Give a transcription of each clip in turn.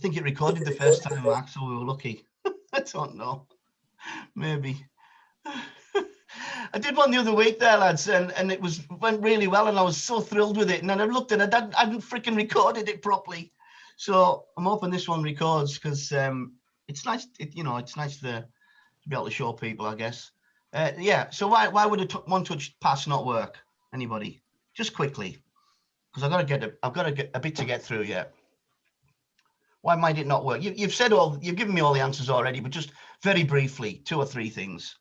think it recorded the first time, Mark, so we were lucky. I don't know. Maybe. I did one the other week there, lads, and it went really well, and I was so thrilled with it. And then I looked and I hadn't freaking recorded it properly. So I'm hoping this one records, because it's nice. It's nice to be able to show people, I guess. Yeah. So why would a one-touch pass not work? Anybody? Just quickly, because I've got to get a bit to get through yet. Why might it not work? You've given me all the answers already, but just very briefly, 2 or 3 things.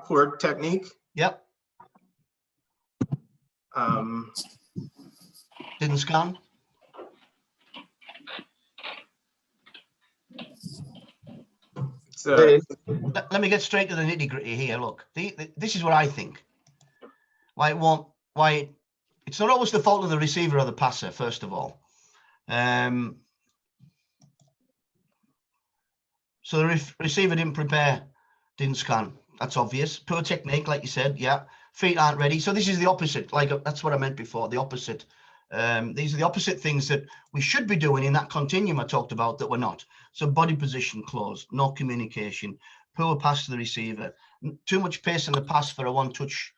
Poor technique. Yep. Didn't scan. Let me get straight to the nitty gritty here. Look, this is what I think. It's not always the fault of the receiver or the passer, first of all. So the receiver didn't prepare, didn't scan. That's obvious. Poor technique, like you said. Yeah. Feet aren't ready. So this is the opposite. That's what I meant before, the opposite. These are the opposite things that we should be doing in that continuum I talked about that we're not. So body position closed, no communication, poor pass to the receiver, too much pace in the pass for a one-touch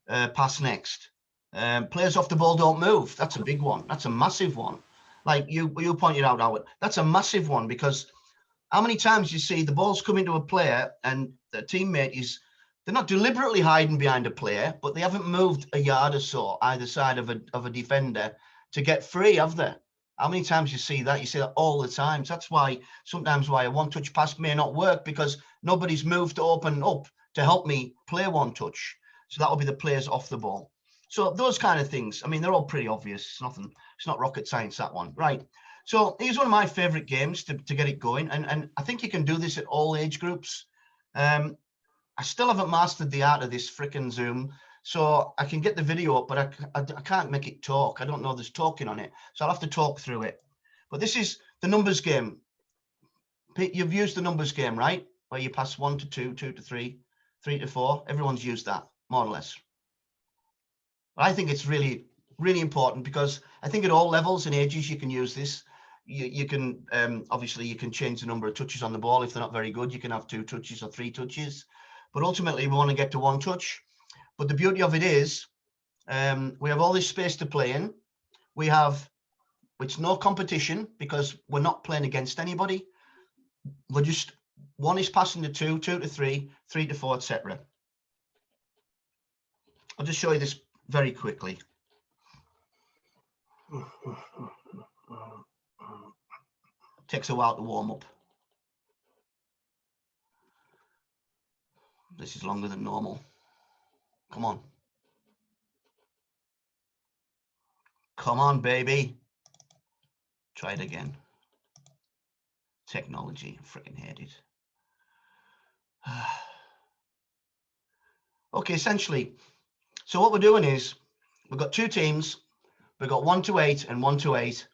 pass next. Players off the ball don't move. That's a big one. That's a massive one. Like you pointed out, Howard, that's a massive one, because how many times you see the ball's coming to a player and the teammate they're not deliberately hiding behind a player, but they haven't moved a yard or so either side of a defender to get free, have they? How many times you see that? You see that all the time. So that's why sometimes a one-touch pass may not work, because nobody's moved to open up to help me play one touch. So that will be the players off the ball. So those kind of things, I mean, they're all pretty obvious. It's not rocket science, that one. Right. So here's one of my favorite games to get it going. And I think you can do this at all age groups. I still haven't mastered the art of this frickin' Zoom. So I can get the video up, but I can't make it talk. I don't know there's talking on it. So I'll have to talk through it. But this is the numbers game. You've used the numbers game, right? Where you pass 1 to 2, 2 to 3, 3 to 4. Everyone's used that, more or less. I think it's really, really important, because I think at all levels and ages you can use this. You can obviously you can change the number of touches on the ball. If they're not very good, you can have 2 touches or 3 touches. But ultimately we want to get to 1 touch. But the beauty of it is we have all this space to play in. It's no competition, because we're not playing against anybody. We're just, 1 is passing to 2, 2 to 3, 3 to 4, etc. I'll just show you this very quickly. Takes a while to warm up. This is longer than normal. Come on. Come on, baby. Try it again. Technology, freaking hate it. Okay, essentially, so what we're doing is we've got 2 teams. We've got 1 to 8 and 1 to 8.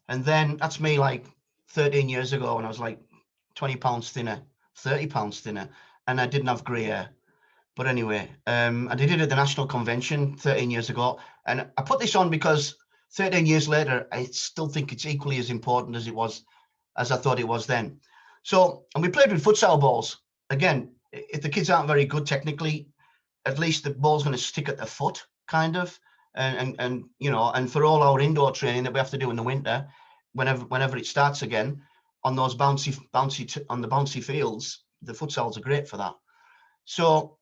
And then that's me like 13 years ago when I was like 20 pounds thinner, 30 pounds thinner, and I didn't have grey hair. But anyway, I did it at the National Convention 13 years ago. And I put this on because 13 years later, I still think it's equally as important as I thought it was then. So, and we played with futsal balls. Again, if the kids aren't very good technically, at least the ball's going to stick at the foot, kind of. And you know, and for all our indoor training that we have to do in the winter, whenever it starts again, on those bouncy fields, the futsals are great for that. So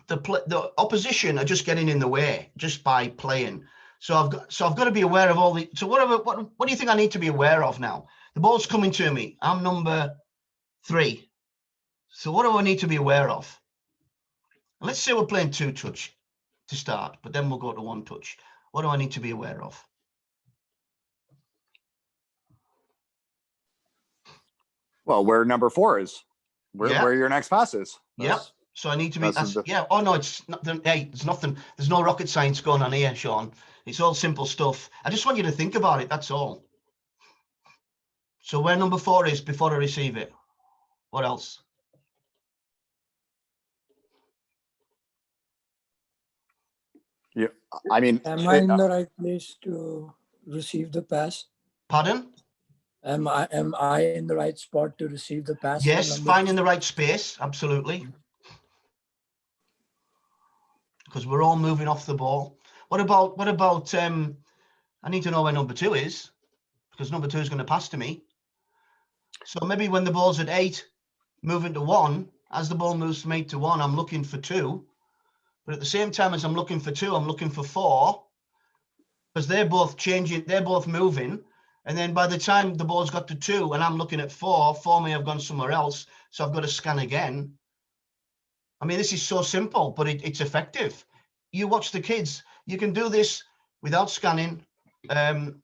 the opposition are just getting in the way just by playing. So I've got to be aware of all the. So what do you think I need to be aware of now? The ball's coming to me. I'm number 3. So what do I need to be aware of? Let's say we're playing 2 touch to start, but then we'll go to 1 touch. What do I need to be aware of? Well, where number 4 is, where your next pass is. Yeah. So I need to be. Yeah. Oh no, it's not. Hey, there's nothing. There's no rocket science going on here, Sean. It's all simple stuff. I just want you to think about it. That's all. So where number 4 is before I receive it. What else? I mean, Am I in the right place to receive the pass? Pardon? Am I in the right spot to receive the pass? for Yes, number finding two? the right space, absolutely. Because we're all moving off the ball. What about I need to know where number 2 is, because number 2 is going to pass to me. So maybe when the ball's at 8, moving to 1, as the ball moves from 8 to 1, I'm looking for 2. But at the same time as I'm looking for 2, I'm looking for 4, because they're both changing, they're both moving. And then by the time the ball's got to 2 and I'm looking at 4 may have gone somewhere else. So I've got to scan again. I mean, this is so simple, but it's effective. You watch the kids, you can do this without scanning, and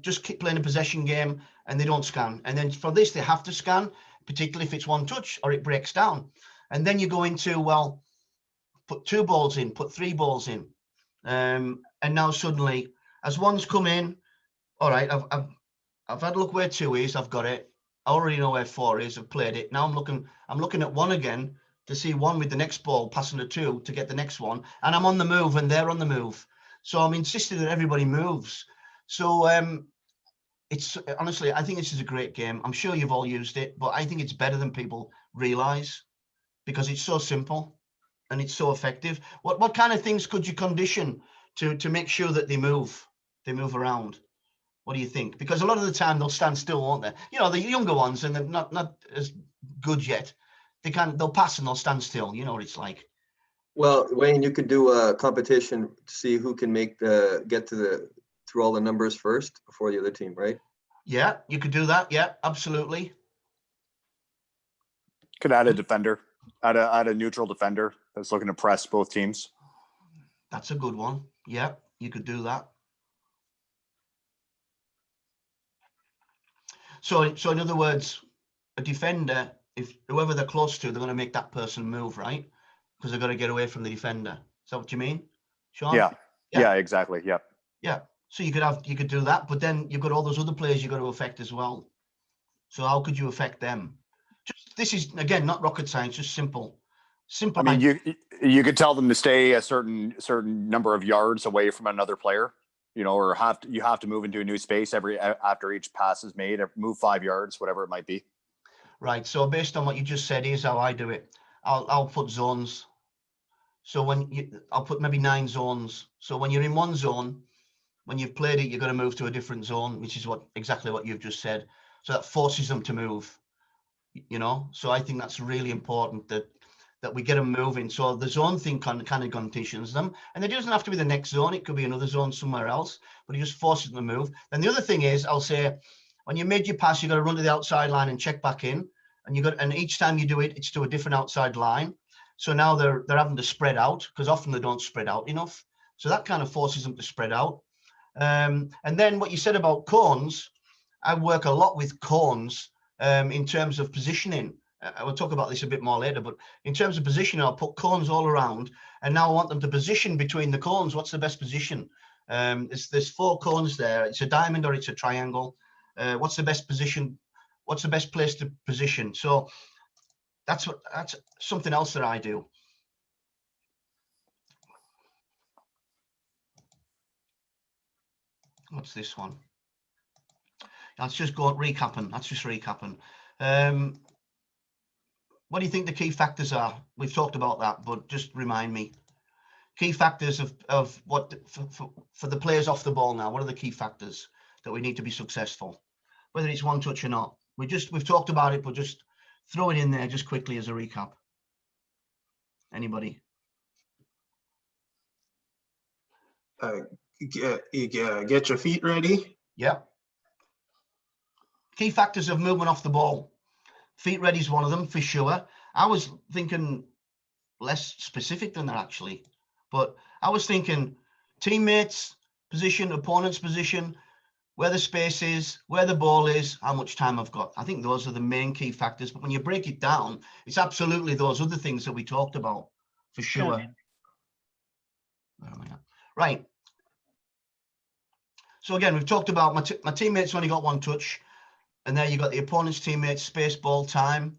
just keep playing a possession game, and they don't scan. And then for this, they have to scan, particularly if it's one touch or it breaks down. And then you go into, well, put 2 balls in, put 3 balls in. And now suddenly, as one's come in, all right, I've had a look where 2 is, I've got it. I already know where 4 is, I've played it. Now I'm looking at 1 again to see 1 with the next ball passing to 2 to get the next one. And I'm on the move and they're on the move. So I'm insisting that everybody moves. So it's honestly, I think this is a great game. I'm sure you've all used it, but I think it's better than people realize, because it's so simple and it's so effective. What kind of things could you condition to make sure that they move around? What do you think? Because a lot of the time they'll stand still, won't they? You know, the younger ones, and they're not as good yet. They'll pass and they'll stand still. You know what it's like. Well, Wayne, you could do a competition to see who can get through all the numbers first before the other team, right? Yeah, you could do that. Yeah, absolutely. could add a defender, add a neutral defender that's looking to press both teams. That's a good one. Yeah, you could do that. So in other words, a defender, if whoever they're close to, they're going to make that person move, right? Because they're going to get away from the defender. Is that what you mean, Sean? Yeah, exactly. Yeah. Yeah. So you could do that, but then you've got all those other players you've got to affect as well. So how could you affect them? This is, again, not rocket science, just simple. I mean, you could tell them to stay a certain number of yards away from another player, you know, or you have to move into a new space after each pass is made, or move 5 yards, whatever it might be. Right. So based on what you just said, here's how I do it. I'll put zones. So I'll put maybe 9 zones. So when you're in one zone, when you've played it, you're going to move to a different zone, which is exactly what you've just said. So that forces them to move, you know. So I think that's really important that we get them moving. So the zone thing kind of conditions them, and it doesn't have to be the next zone. It could be another zone somewhere else, but it just forces them to move. And the other thing is, I'll say, when you made your pass, you got to run to the outside line and check back in, and each time you do it, it's to a different outside line. So now they're having to spread out, because often they don't spread out enough. So that kind of forces them to spread out. And then what you said about cones, I work a lot with cones in terms of positioning. I will talk about this a bit more later, but in terms of positioning, I'll put cones all around, and now I want them to position between the cones. What's the best position? There's 4 cones there. It's a diamond or it's a triangle. What's the best position? What's the best place to position? So that's something else that I do. What's this one? Let's just go recapping. That's just recapping. What do you think the key factors are? We've talked about that, but just remind me. Key factors of what for the players off the ball now. What are the key factors that we need to be successful? Whether it's one touch or not. We've talked about it, but just throw it in there just quickly as a recap. Anybody? Get your feet ready. Yeah. Key factors of movement off the ball. Feet ready is one of them for sure. I was thinking less specific than that actually, but I was thinking teammates position, opponent's position, where the space is, where the ball is, how much time I've got. I think those are the main key factors, but when you break it down, it's absolutely those other things that we talked about for sure. Where am I at? Right. So again, we've talked about my teammates only got 1 touch. And there you got the opponent's teammates, space, ball, time.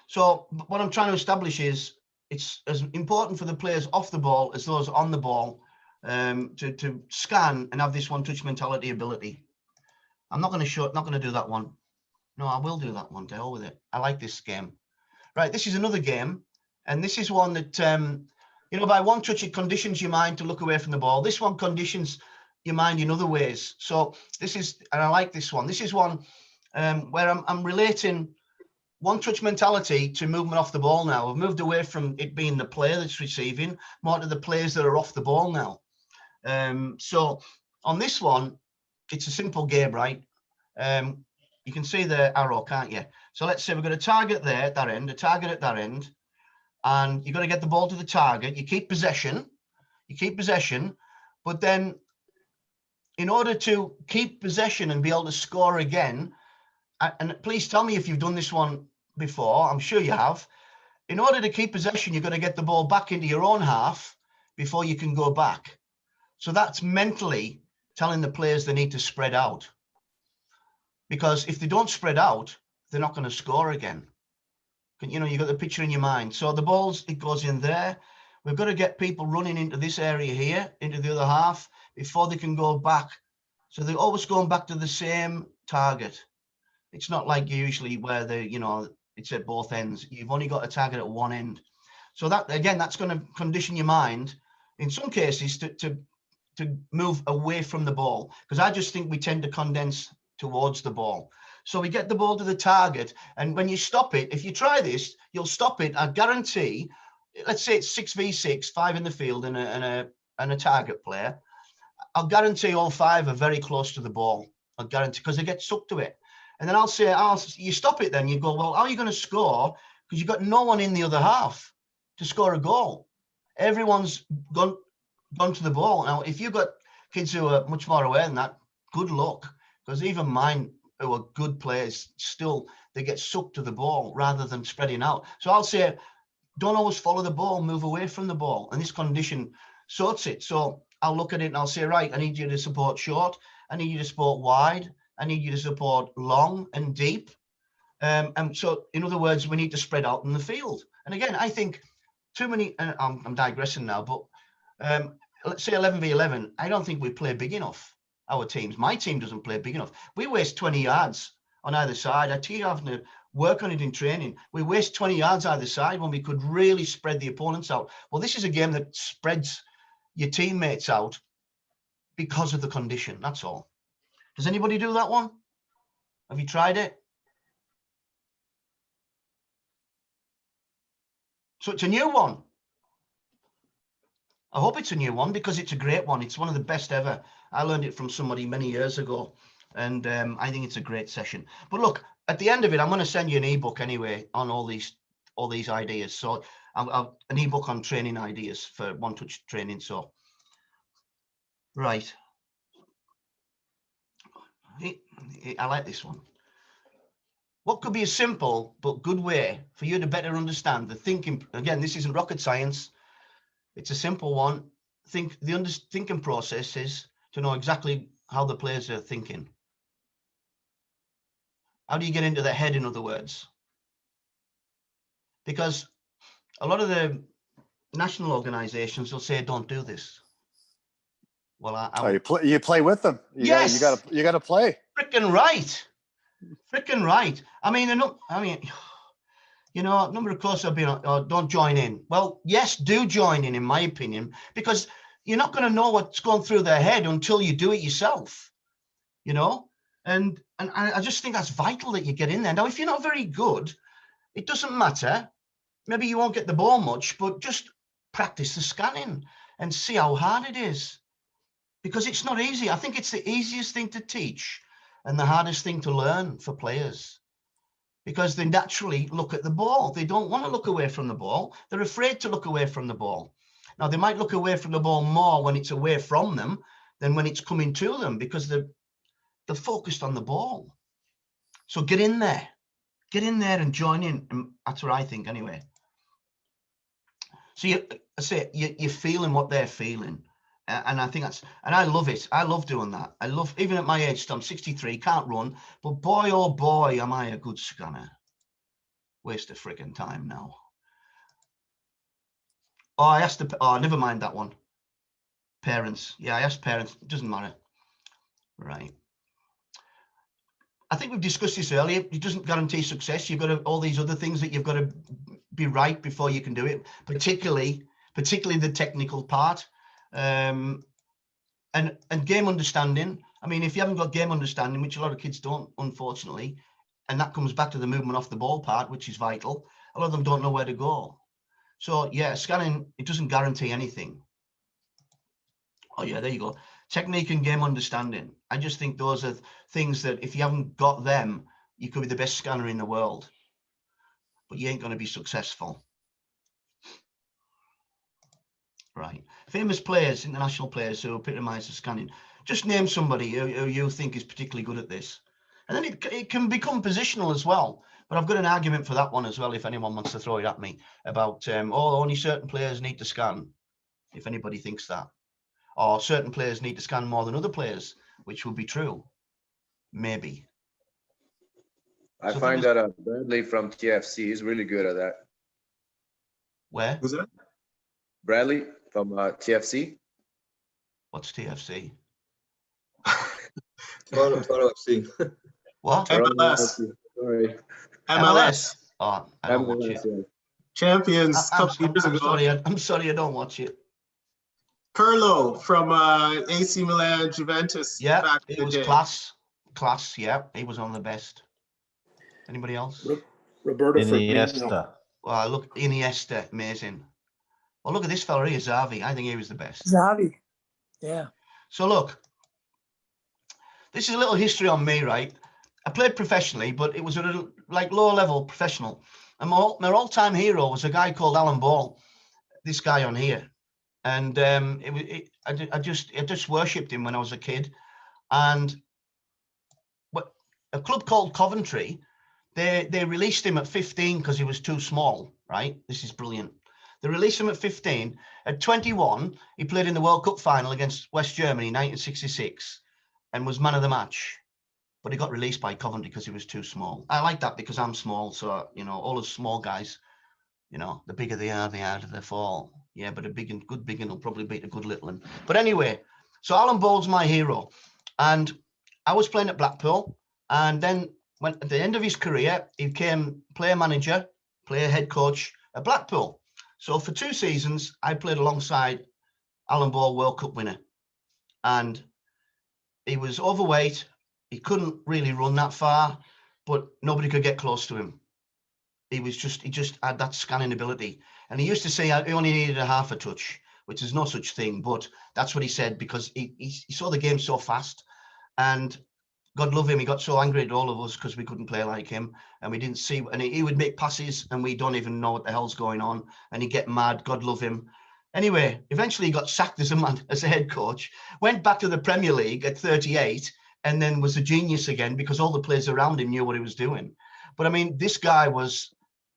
So what I'm trying to establish is it's as important for the players off the ball as those on the ball to scan and have this one-touch mentality ability. I'm not going to do that one. No, I will do that one. To hell with it. I like this game. Right, this is another game, and this is one that you know, by one touch it conditions your mind to look away from the ball. This one conditions your mind in other ways. So this is, and I like this one. This is one where I'm relating one-touch mentality to movement off the ball now. I've moved away from it being the player that's receiving, more to the players that are off the ball now. So on this one, it's a simple game, right? You can see the arrow, can't you? So let's say we've got a target there at that end, a target at that end, and you've got to get the ball to the target. You keep possession, but then in order to keep possession and be able to score again, and please tell me if you've done this one before, I'm sure you have. In order to keep possession, you've got to get the ball back into your own half before you can go back. So that's mentally telling the players they need to spread out. Because if they don't spread out, they're not going to score again. You know, you've got the picture in your mind. So the balls, it goes in there. We've got to get people running into this area here, into the other half, before they can go back. So they're always going back to the same target. It's not like usually where you know, it's at both ends. You've only got a target at one end. So that, again, that's going to condition your mind in some cases to move away from the ball, because I just think we tend to condense towards the ball. So we get the ball to the target, and when you stop it, if you try this, you'll stop it. I guarantee, let's say it's 6v6, 5 in the field and a target player. I'll guarantee all 5 are very close to the ball. I'll guarantee, because they get sucked to it. And then I'll say, you stop it then. You go, well, how are you going to score? Because you've got no one in the other half to score a goal. Everyone's gone to the ball. Now, if you've got kids who are much more aware than that, good luck. Because even mine, who are good players, still, they get sucked to the ball rather than spreading out. So I'll say, don't always follow the ball, move away from the ball. And this condition sorts it. So I'll look at it and I'll say, right, I need you to support short. I need you to support wide. I need you to support long and deep. And so, in other words, we need to spread out in the field. And again, I think too many, and I'm digressing now, but let's say 11v11, I don't think we play big enough. Our teams, my team doesn't play big enough. We waste 20 yards on either side. I tell you, having to work on it in training. We waste 20 yards either side when we could really spread the opponents out. Well, this is a game that spreads your teammates out because of the condition. That's all. Does anybody do that one? Have you tried it? So it's a new one. I hope it's a new one because it's a great one. It's one of the best ever. I learned it from somebody many years ago, and I think it's a great session. But look, at the end of it, I'm going to send you an ebook anyway on all these ideas. So I'll an ebook on training ideas for one-touch training. So, right. I like this one. What could be a simple but good way for you to better understand the thinking? Again, this isn't rocket science. It's a simple one. The thinking process is to know exactly how the players are thinking. How do you get into their head, in other words? Because a lot of the national organizations will say, don't do this. Well, you play with them. Yes. You gotta play. Freaking right. Freaking right. I mean, you know, a number of courses have been, don't join in. Well, yes, do join in my opinion, because you're not going to know what's going through their head until you do it yourself, you know? And I just think that's vital that you get in there. Now, if you're not very good, it doesn't matter. Maybe you won't get the ball much, but just practice the scanning and see how hard it is. Because it's not easy. I think it's the easiest thing to teach and the hardest thing to learn for players, because they naturally look at the ball. They don't want to look away from the ball. They're afraid to look away from the ball. Now, they might look away from the ball more when it's away from them than when it's coming to them, because they're focused on the ball. So get in there and join in. And that's what I think anyway. So you're feeling what they're feeling. And I think and I love it. I love doing that. I love, even at my age, I'm 63, can't run, but boy, oh boy, am I a good scanner. Waste of friggin' time now. Oh, I asked oh, never mind that one. Parents. Yeah, I asked parents. It doesn't matter. Right. I think we've discussed this earlier. It doesn't guarantee success. You've got to, all these other things that you've got to be right before you can do it, particularly the technical part. And game understanding. I mean, if you haven't got game understanding, which a lot of kids don't, unfortunately, and that comes back to the movement off the ball part, which is vital, a lot of them don't know where to go. So yeah, scanning, it doesn't guarantee anything. Oh yeah, there you go. Technique and game understanding. I just think those are things that if you haven't got them, you could be the best scanner in the world, but you ain't going to be successful. Right. Famous players, international players who epitomise the scanning. Just name somebody who you think is particularly good at this. And then it can become positional as well. But I've got an argument for that one as well, if anyone wants to throw it at me, about, oh, only certain players need to scan, if anybody thinks that. Or certain players need to scan more than other players, which will be true. Maybe. I So find that Bradley from TFC is really good at that. Where? Who's that? Bradley from TFC. What's TFC? Toronto FC. What? MLS. Sorry. MLS. Oh, I don't watch it. MLS, yeah. Champions a couple years ago. I'm sorry, I don't watch it. Pirlo from AC Milan, Juventus. Yeah, back in it the was day. class. Yeah, he was one of the best. Anybody else? Roberto Firmino. Iniesta. Well, look, Iniesta, amazing. Well, look at this fella here, Xavi. I think he was the best. Xavi. Yeah. So look, this is a little history on me, right? I played professionally, but it was a little, like low-level professional. And my all-time hero was a guy called Alan Ball. This guy on here. And I just worshipped him when I was a kid. And a club called Coventry, they released him at 15 because he was too small, right? This is brilliant. They released him at 15. At 21, he played in the World Cup final against West Germany in 1966 and was man of the match. But he got released by Coventry because he was too small. I like that because I'm small. So, you know, all those small guys, you know, the bigger they are, the harder they fall. Yeah, but a good big one will probably beat a good little one. But anyway, so Alan Ball's my hero. And I was playing at Blackpool. And then when at the end of his career, he became player manager, player head coach at Blackpool. So for 2 seasons, I played alongside Alan Ball, World Cup winner. And he was overweight. He couldn't really run that far, but nobody could get close to him. He just had that scanning ability. And he used to say he only needed a half a touch, which is no such thing, but that's what he said because he saw the game so fast. And God love him, he got so angry at all of us because we couldn't play like him and we didn't see, and he would make passes and we don't even know what the hell's going on, and he'd get mad, God love him. Anyway, eventually he got sacked as a head coach, went back to the Premier League at 38 and then was a genius again because all the players around him knew what he was doing. But I mean, this guy was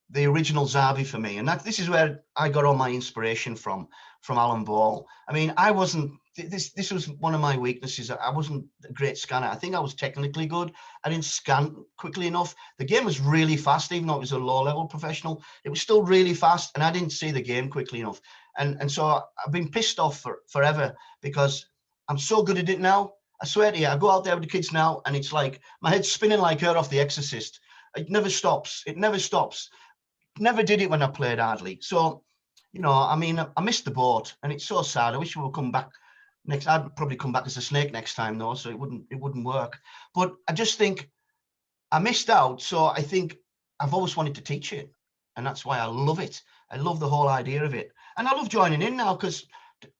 the original Xavi for me, and this is where I got all my inspiration from Alan Ball. I mean, I wasn't, this was one of my weaknesses. I wasn't a great scanner. I think I was technically good. I didn't scan quickly enough. The game was really fast, even though it was a low-level professional. It was still really fast, and I didn't see the game quickly enough. And so I've been pissed off forever because I'm so good at it now. I swear to you, I go out there with the kids now, and it's like my head's spinning like her off The Exorcist. It never stops. It never stops. Never did it when I played hardly. So, you know, I mean, I missed the boat, and it's so sad. I wish we would come back next. I'd probably come back as a snake next time, though, so it wouldn't work. But I just think I missed out. So I think I've always wanted to teach it, and that's why I love it. I love the whole idea of it, and I love joining in now because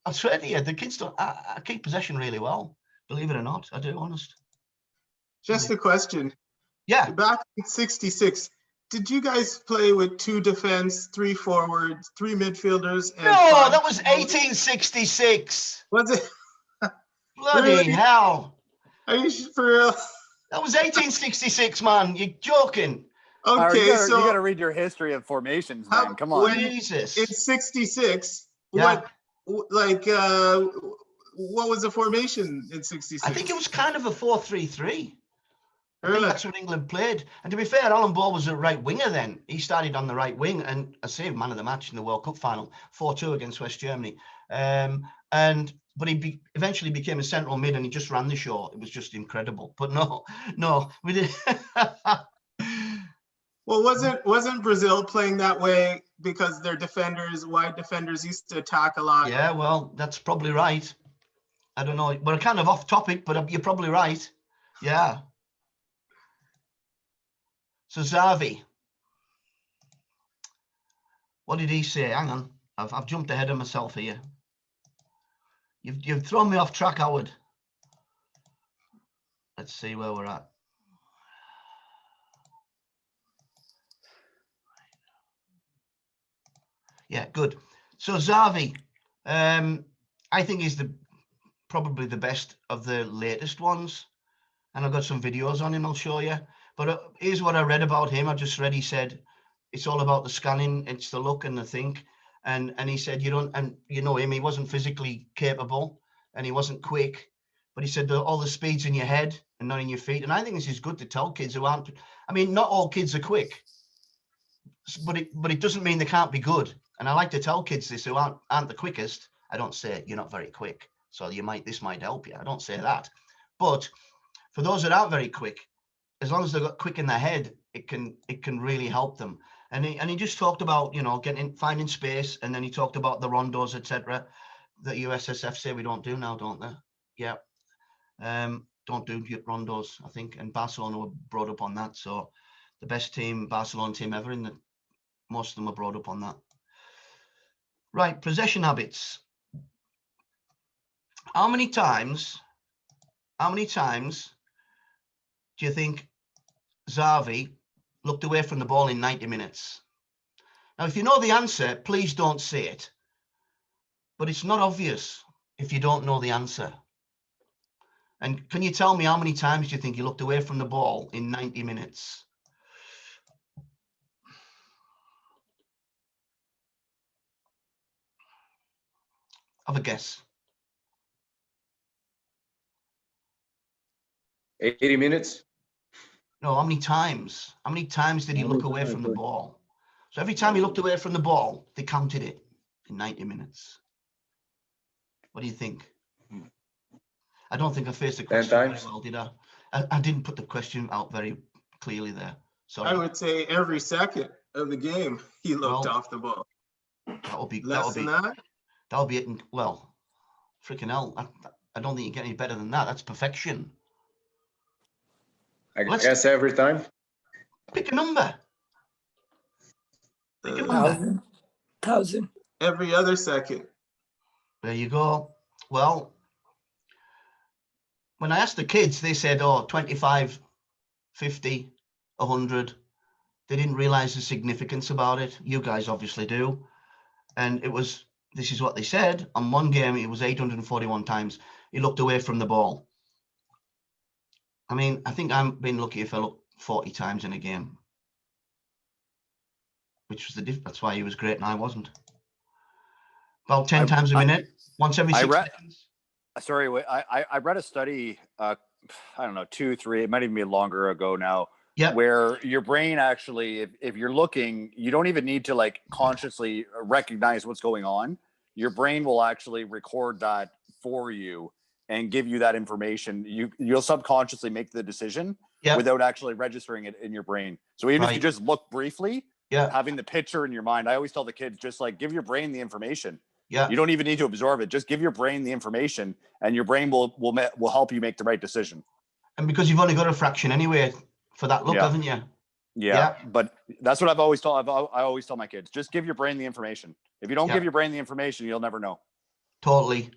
I swear to you, the kids don't. I keep possession really well. Believe it or not, I do. Honest. Just a question. Yeah. Back in '66, did you guys play with 2 defense, 3 forwards, 3 midfielders? And No, 5 that was 1866. Was it? Bloody Really? hell. Are you for real? That was 1866, man. You're joking. Okay, you so gotta read your history of formations, How- man. Come on. when- Jesus. in '66, Yeah. what was the formation in '66? I think it was kind of a 4-3-3. I think Hurley. that's what England played. And to be fair, Alan Ball was a right winger then. He started on the right wing and I saved man of the match in the World Cup final, 4-2 against West Germany. But he eventually became a central mid and he just ran the show. It was just incredible. But no, we did. Well, wasn't Brazil playing that way because their wide defenders used to attack a lot? Yeah, well, that's probably right. I don't know. We're kind of off topic, but you're probably right. Yeah. So Xavi, what did he say? Hang on, I've jumped ahead of myself here. You've thrown me off track, Howard. Let's see where we're at. Yeah, good. So Xavi, I think he's probably the best of the latest ones, and I've got some videos on him. I'll show you. But here's what I read about him. I just read. He said it's all about the scanning. It's the look and the think. And he said you don't. And you know him. He wasn't physically capable, and he wasn't quick. But he said all the speed's in your head and not in your feet. And I think this is good to tell kids who aren't. I mean, not all kids are quick, but it doesn't mean they can't be good. And I like to tell kids this who aren't the quickest. I don't say you're not very quick, so this might help you. I don't say that. But for those that aren't very quick, as long as they've got quick in their head, it can really help them. And he just talked about, finding space, and then he talked about the rondos, etc. that USSF say we don't do now, don't they? Yeah. Don't do rondos, I think. And Barcelona were brought up on that. So the best Barcelona team ever most of them were brought up on that. Right, possession habits. How many times do you think Xavi looked away from the ball in 90 minutes? Now, if you know the answer, please don't say it. But it's not obvious if you don't know the answer. And can you tell me how many times do you think he looked away from the ball in 90 minutes? Have a guess. 80 minutes. No, how many times? How many times did he look away from the ball? So every time he looked away from the ball, they counted it in 90 minutes. What do you think? I don't think I faced the question very well, did I? I didn't put the question out very clearly there. Sorry. I would say every second of the game he looked off the ball. That'll be that. That'll be it. Well, freaking hell! I don't think you get any better than that. That's perfection. I guess every time. Pick a number. Pick a number. 1,000. Every other second. There you go. Well, when I asked the kids, they said, 25, 50, 100. They didn't realize the significance about it. You guys obviously do. And this is what they said. On one game, it was 841 times he looked away from the ball. I mean, I think I'm being lucky if I look 40 times in a game, which was the difference. That's why he was great and I wasn't. About 10 times a minute, once every 6 seconds. Sorry, I read a study, I don't know, 2, 3, it might even be longer ago now, where your brain actually, if you're looking, you don't even need to like consciously recognize what's going on. Your brain will actually record that for you and give you that information. You'll subconsciously make the decision without actually registering it in your brain. So even if you just look briefly, having the picture in your mind, I always tell the kids, just like give your brain the information. Yeah. You don't even need to absorb it. Just give your brain the information and your brain will help you make the right decision. And because you've only got a fraction anyway for that look, haven't you? Yeah. But that's what I always tell my kids, just give your brain the information. If you don't give your brain the information, you'll never know. Totally.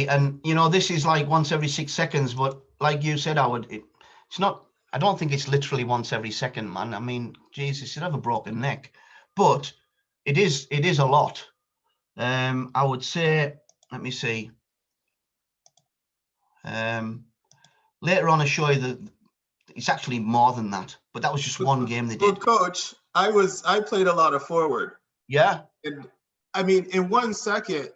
And this is like once every 6 seconds, but like you said, Howard, it's not, I don't think it's literally once every second, man. I mean, Jesus, you'd have a broken neck, but it is a lot. I would say, let me see. Later on, I'll show you that it's actually more than that, but that was just one game they did. Well, Coach, I played a lot of forward. Yeah. And I mean, in 1 second,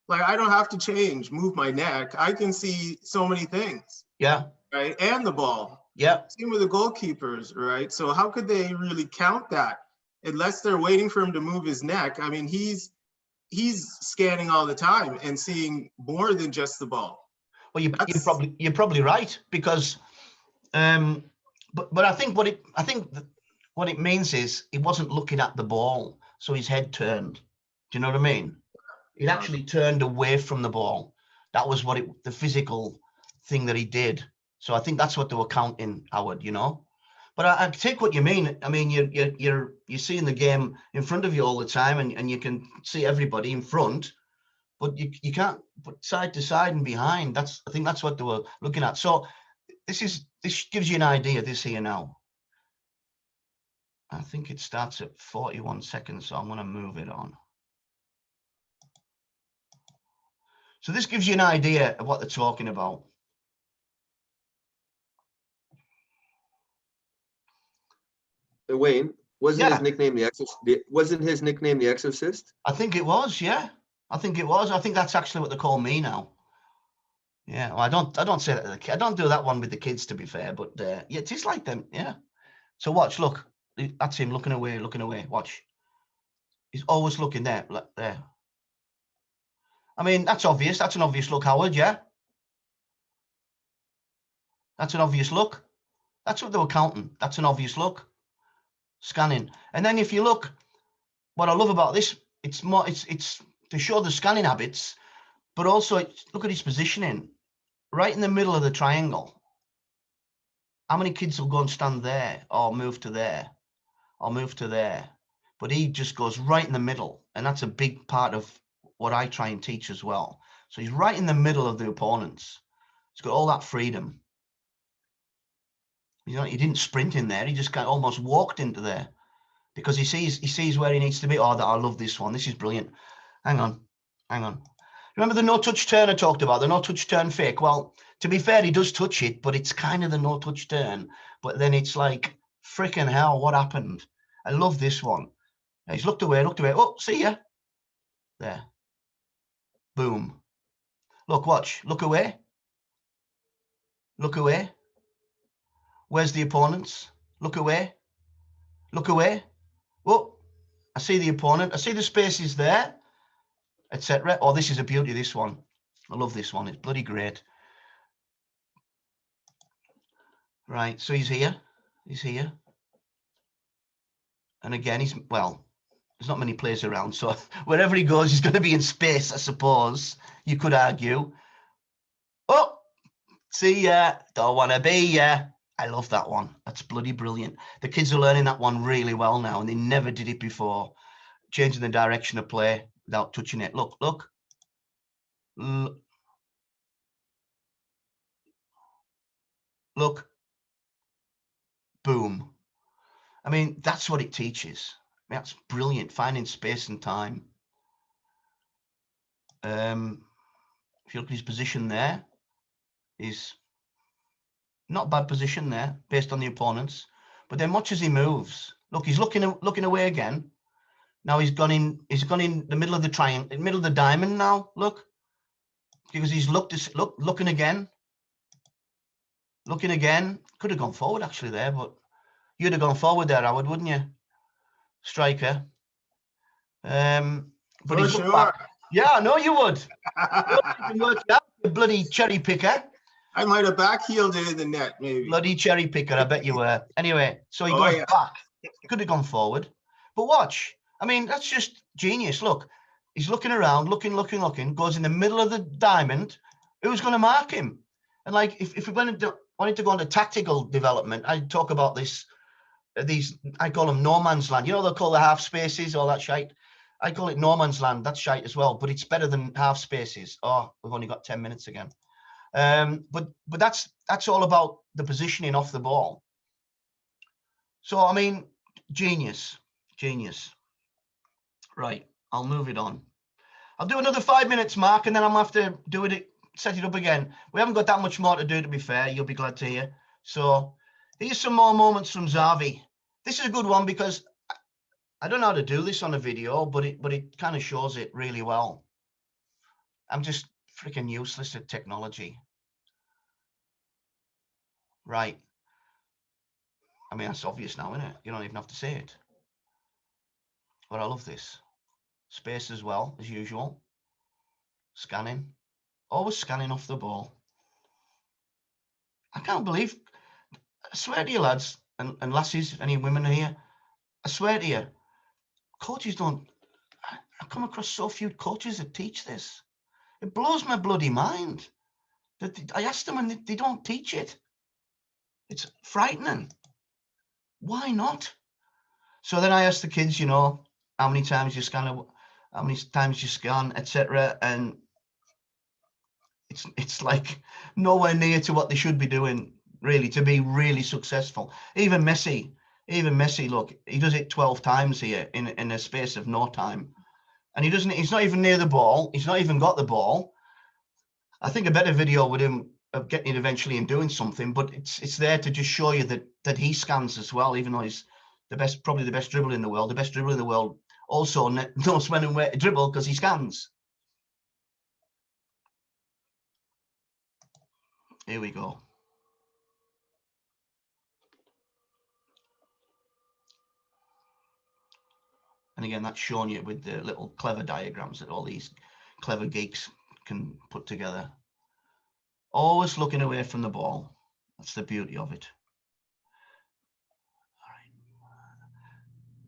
like I don't have to move my neck. I can see so many things. Yeah. Right. And the ball. Yeah. Same with the goalkeepers, right? So how could they really count that unless they're waiting for him to move his neck? I mean, he's scanning all the time and seeing more than just the ball. Well, you're That's- probably right, because but I think what it means is he wasn't looking at the ball, so his head turned. Do you know what I mean? It actually turned away from the ball. That was the physical thing that he did. So I think that's what they were counting, Howard, you know. But I take what you mean. I mean, you're seeing the game in front of you all the time, and you can see everybody in front, but you can't put side to side and behind. I think that's what they were looking at. So this gives you an idea, this here now. I think it starts at 41 seconds, so I'm going to move it on. So this gives you an idea of what they're talking about. Wayne, wasn't Yeah. his nickname the Exorcist? Wasn't his nickname the Exorcist? I think it was, yeah. I think it was. I think that's actually what they call me now. Yeah, well, I don't say that to the kid. I don't do that one with the kids, to be fair, but yeah, it is like them, yeah. So watch, look, that's him looking away, watch. He's always looking there, look there. I mean, that's obvious. That's an obvious look, Howard, yeah? That's an obvious look. That's what they were counting. That's an obvious look. Scanning. And then if you look, what I love about this, it's to show the scanning habits, but also look at his positioning. Right in the middle of the triangle. How many kids will go and stand there or move to there or move to there? But he just goes right in the middle. And that's a big part of what I try and teach as well. So he's right in the middle of the opponents. He's got all that freedom. You know, he didn't sprint in there. He just almost walked into there because he sees where he needs to be. Oh, I love this one. This is brilliant. Hang on. Remember the no-touch turn I talked about, the no-touch turn fake? Well, to be fair, he does touch it, but it's kind of the no-touch turn. But then it's like, freaking hell, what happened? I love this one. He's looked away. Oh, see ya. There. Boom. Look, watch. Look away. Where's the opponents? Look away. Oh, I see the opponent. I see the spaces there, etc. Oh, this is a beauty, this one. I love this one. It's bloody great. Right, so he's here. And again, there's not many players around, so wherever he goes, he's going to be in space, I suppose. You could argue. Oh, see ya. Don't want to be ya. I love that one. That's bloody brilliant. The kids are learning that one really well now, and they never did it before. Changing the direction of play without touching it. Look. Look. Boom. I mean, that's what it teaches. That's brilliant, finding space and time. If you look at his position there, is not bad position there based on the opponents. But then watch as he moves. Look, he's looking away again. Now he's gone in the middle of the triangle, in the middle of the diamond now. Look, because he's looking again. Could have gone forward actually there, but you'd have gone forward there, Howard, wouldn't you? Striker. But he's looked back. Yeah, I know you would. You can work it out, you bloody cherry picker. I might have backheeled it in the net, maybe. Bloody cherry picker, I bet you were. Anyway, so he goes back. He could have gone forward. But watch. I mean, that's just genius. Look, he's looking around, looking, goes in the middle of the diamond. Who's going to mark him? And like, if we wanted to go into tactical development, I'd talk about this. I call them no man's land. You know, they'll call the half spaces, all that shite. I call it no man's land. That's shite as well, but it's better than half spaces. Oh, we've only got 10 minutes again. But that's all about the positioning off the ball. So, I mean, genius. Right, I'll move it on. I'll do another 5 minutes, Mark, and then I'm going to have to set it up again. We haven't got that much more to do, to be fair. You'll be glad to hear. So here's some more moments from Xavi. This is a good one because I don't know how to do this on a video, but it kind of shows it really well. I'm just freaking useless at technology. Right. I mean, that's obvious now, isn't it? You don't even have to say it. But I love this. Space as well, as usual. Scanning. Always scanning off the ball. I can't believe, I swear to you lads and lassies, any women here, I swear to you, coaches don't, I come across so few coaches that teach this. It blows my bloody mind. That I asked them and they don't teach it. It's frightening. Why not? So then I asked the kids, you know, how many times you scan, how many times you scan, etc. And it's like nowhere near to what they should be doing, really, to be really successful. Even Messi, look, he does it 12 times here in a space of no time. And he's not even near the ball. He's not even got the ball. I think a better video with him of getting it eventually and doing something, but it's there to just show you that he scans as well, even though he's the best, probably the best dribbler in the world. The best dribbler in the world also knows when and where to dribble because he scans. Here we go. And again, that's showing you with the little clever diagrams that all these clever geeks can put together. Always looking away from the ball. That's the beauty of it. All right.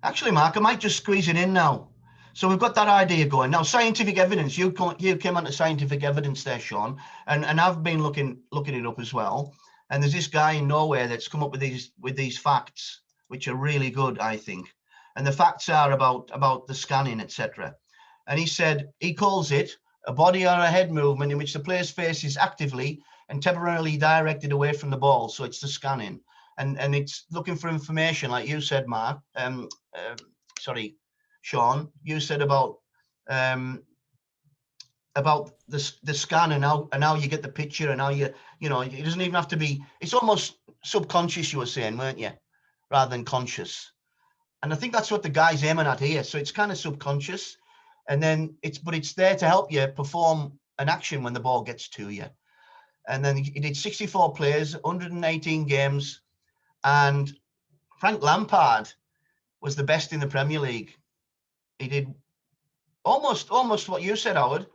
Actually, Mark, I might just squeeze it in now. So we've got that idea going. Now, scientific evidence, you came onto scientific evidence there, Sean, and I've been looking it up as well. And there's this guy in Norway that's come up with these facts, which are really good, I think. And the facts are about the scanning, etc. And he said, he calls it a body or a head movement in which the player's face is actively and temporarily directed away from the ball. So it's the scanning. And it's looking for information, like you said, Mark. Sean, you said about the scan and how you get the picture and how you know, it doesn't even have to be, it's almost subconscious, you were saying, weren't you? Rather than conscious. And I think that's what the guy's aiming at here. So it's kind of subconscious, and then it's there to help you perform an action when the ball gets to you. And then he did 64 players, 118 games, and Frank Lampard was the best in the Premier League. He did almost what you said, Howard,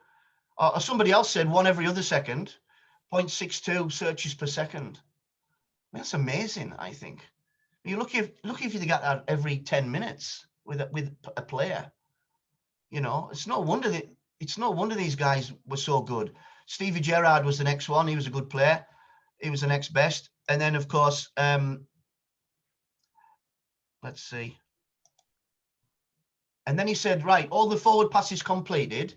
or somebody else said, one every other second, 0.62 searches per second. I mean, that's amazing, I think. You're lucky if you get that every 10 minutes with a player. You know, it's no wonder these guys were so good. Stevie Gerrard was the next one. He was a good player. He was the next best. And then, of course, let's see. And then he said, right, all the forward passes completed.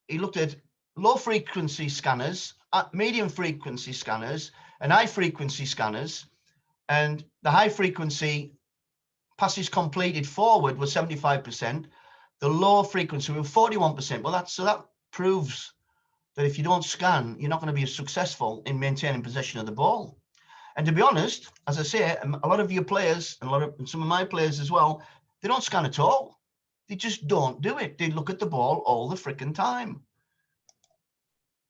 He looked at low frequency scanners, medium frequency scanners, and high frequency scanners. And the high frequency passes completed forward was 75%. The low frequency was 41%. Well, that proves that if you don't scan, you're not going to be successful in maintaining possession of the ball. And to be honest, as I say, a lot of your players and some of my players as well, they don't scan at all. They just don't do it. They look at the ball all the freaking time,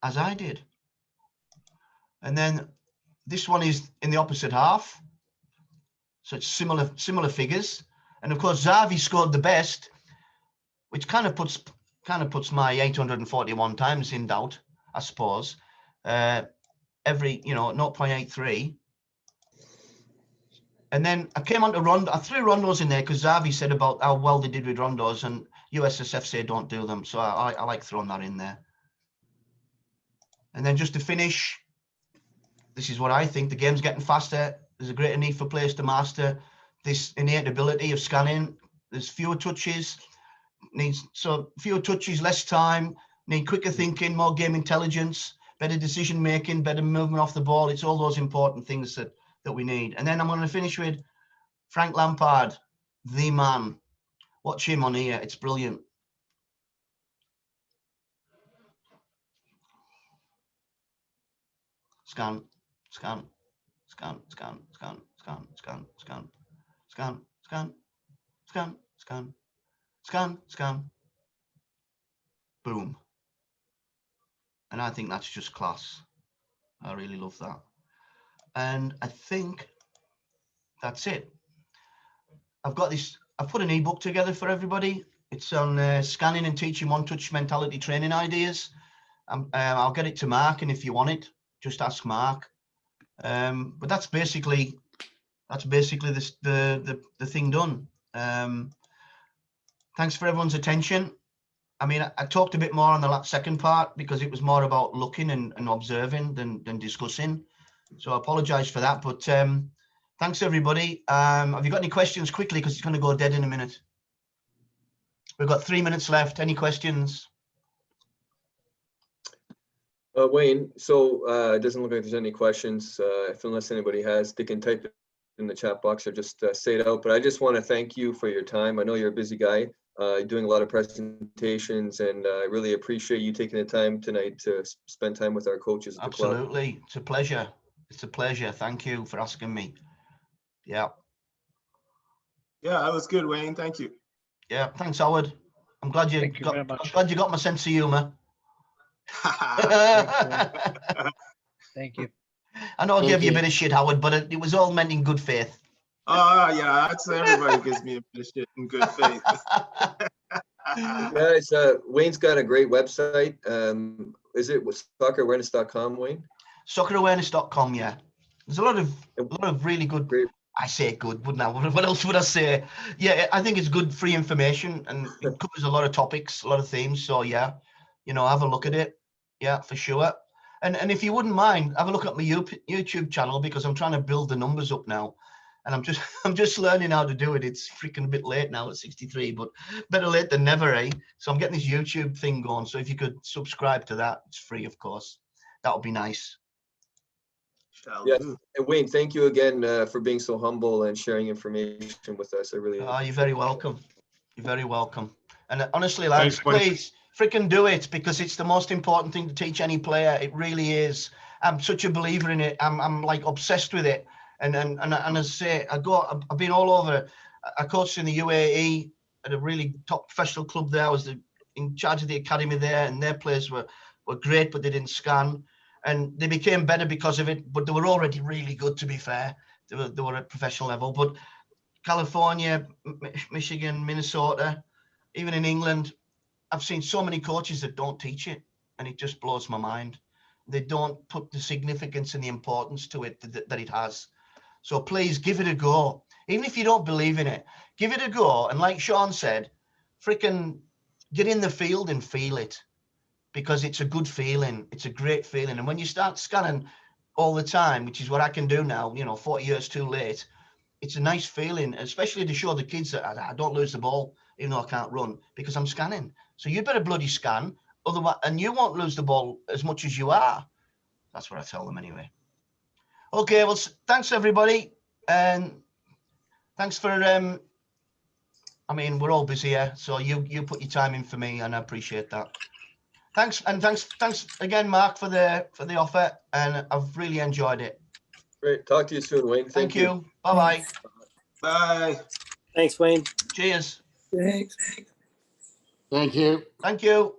as I did. And then this one is in the opposite half. So it's similar figures. And of course, Xavi scored the best, which kind of puts my 841 times in doubt, I suppose. Every, 0.83. And then I came on to Rondo. I threw Rondos in there because Xavi said about how well they did with Rondos, and USSF say don't do them. So I like throwing that in there. And then just to finish, this is what I think. The game's getting faster. There's a greater need for players to master this innate ability of scanning. There's fewer touches, fewer touches, less time, need quicker thinking, more game intelligence, better decision making, better movement off the ball. It's all those important things that we need. And then I'm going to finish with Frank Lampard, the man. Watch him on here. It's brilliant. Scan, scan, scan, scan, scan, scan, scan, scan, scan, scan, scan, scan, scan, scan. Boom. And I think that's just class. I really love that. And I think that's it. I've put an ebook together for everybody. It's on scanning and teaching one-touch mentality training ideas. I'll get it to Mark, and if you want it, just ask Mark. But that's basically the thing done. Thanks for everyone's attention. I mean, I talked a bit more on the second part because it was more about looking and observing than discussing. So I apologize for that, but thanks everybody. Have you got any questions quickly, because it's going to go dead in a minute? We've got 3 minutes left. Any questions? Wayne, so it doesn't look like there's any questions. Unless anybody has, they can type it in the chat box or just say it out. But I just want to thank you for your time. I know you're a busy guy, doing a lot of presentations, and I really appreciate you taking the time tonight to spend time with our coaches at the club. Absolutely. It's a pleasure. It's a pleasure. Thank you for asking me. Yeah. Yeah, that was good, Wayne. Thank you. Yeah. Thanks, Howard. I'm glad you got my sense of humor. Thank you. I know I Thank gave you a you. bit of shit, Howard, but it was all meant in good faith. Oh, yeah, that's everybody gives me a bit of shit in good faith. Guys, Wayne's got a great website. Is it soccerawareness.com, Wayne? Soccerawareness.com, yeah. There's a lot of really good. Great. I say good, wouldn't I? What else would I say? Yeah, I think it's good free information, and it covers a lot of topics, a lot of themes. So yeah, have a look at it. Yeah, for sure. And if you wouldn't mind, have a look at my YouTube channel, because I'm trying to build the numbers up now, and I'm just learning how to do it. It's freaking a bit late now at 63, but better late than never, eh? So I'm getting this YouTube thing going. So if you could subscribe to that, it's free, of course. That would be nice. Yes. And Wayne, thank you again for being so humble and sharing information with us. I really. You're very welcome. You're very welcome. And honestly, lads, Thanks, Wayne. please freaking do it, because it's the most important thing to teach any player. It really is. I'm such a believer in it. I'm like obsessed with it. And as I say, I've been all over. I coached in the UAE at a really top professional club there. I was in charge of the academy there, and their players were great, but they didn't scan. And they became better because of it, but they were already really good, to be fair. They were at professional level. But California, Michigan, Minnesota, even in England, I've seen so many coaches that don't teach it, and it just blows my mind. They don't put the significance and the importance to it that it has. So please give it a go. Even if you don't believe in it, give it a go. And like Sean said, freaking get in the field and feel it, because it's a good feeling. It's a great feeling. And when you start scanning all the time, which is what I can do now, 40 years too late, it's a nice feeling, especially to show the kids that I don't lose the ball, even though I can't run, because I'm scanning. So you better bloody scan, otherwise, and you won't lose the ball as much as you are. That's what I tell them anyway. Okay, well, thanks everybody. And thanks for, I mean, we're all busy here, so you put your time in for me, and I appreciate that. Thanks, and thanks again, Mark, for the offer, and I've really enjoyed it. Great. Talk to you soon, Wayne. Thank you. Bye-bye. Bye. Thanks, Wayne. Cheers. Thanks. Thank you. Thank you.